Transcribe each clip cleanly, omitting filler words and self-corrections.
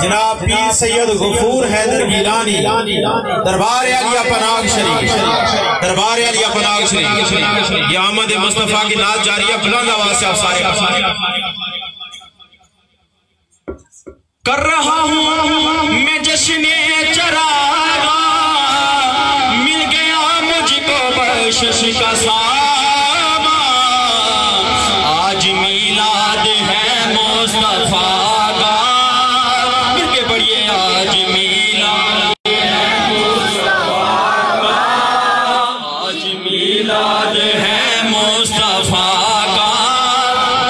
جناب پیر سید غفور حیدر گیلانی دربار عالیہ پناہ شریف، دربار عالیہ پناہ شریف، یہ احمد مصطفیٰ کی نعت جاری ہے، بلند آواز سے آپ سارے کر رہا ہوں میں جشن چراغا، مل گیا مجھ کو بخشش کا ساما، آج میلاد ہے مصطفیٰ کا، مل کے پڑھئے آج میلاد ہے مصطفیٰ کا، آج میلاد ہے مصطفیٰ کا،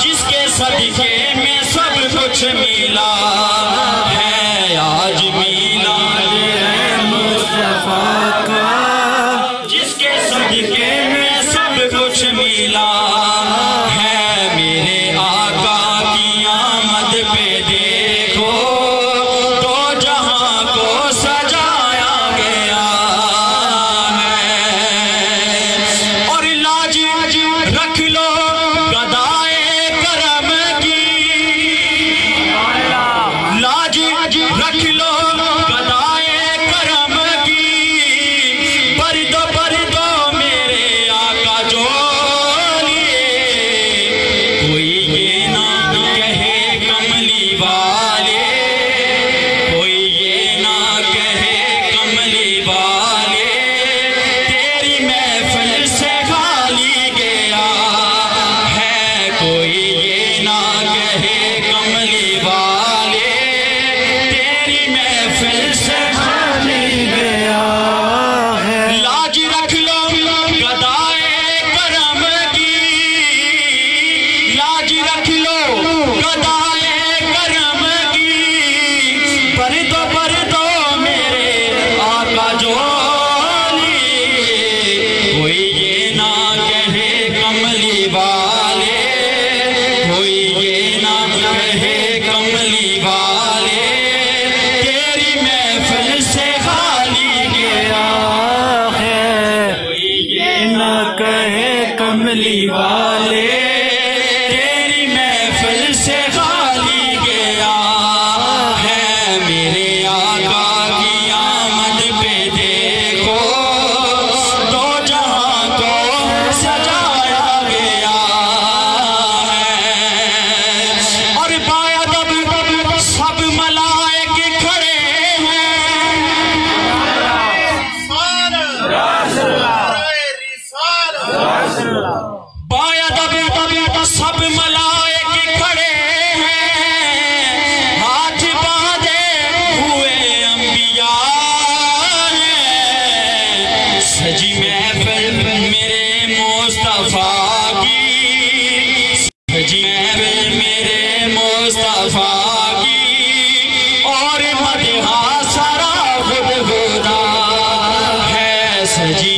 جس کے صدقے میں سب کچھ ملا ہے، آج میلاد ہے مصطفیٰ کا، جس کے صدقے میں سب کچھ ملا ہے، میرے آقا کی آمد پہ دیکھو تو جہاں کو سجایا گیا ہے، اور لاج رکھ لو گدائے کرم کی، لاج رکھ لو گدائے کرم کی، پردو میرے آقا جو لیے، کوئی یہ نہ کہے کملی والے، کوئی یہ نہ کہے کملی والے، تیری محفل سے خالی گیا ہے، کوئی یہ نہ کہے کملی والے، تیری محفل سے خالی گیا ہے، لاج رکھ لو گدائے کرم کی، لاج رکھ لو گدائے کرم کی، پردو میرے آقا جو لیے، کوئی یہ نہ کہے کملی والے، کوئی یہ نہ کہے کملی والے، تیری محفل سے خالی گیا ہے، کوئی یہ نہ کہے کملی والے، تیری محفل سے خالی گیا ہے، میرے آقا کی آمد پہ دیکھو تو جہاں کو سجایا گیا ہے، اور باید سب ملائک کھڑے ہیں، باید سب ملائک کھڑے ہیں، ہاتھ باندھے ہوئے انبیاء ہیں، سجی محفل میرے مصطفیٰ کی، سجی محفل میرے مصطفیٰ کی، اور مدحہ سرا خود خدا ہے، سجی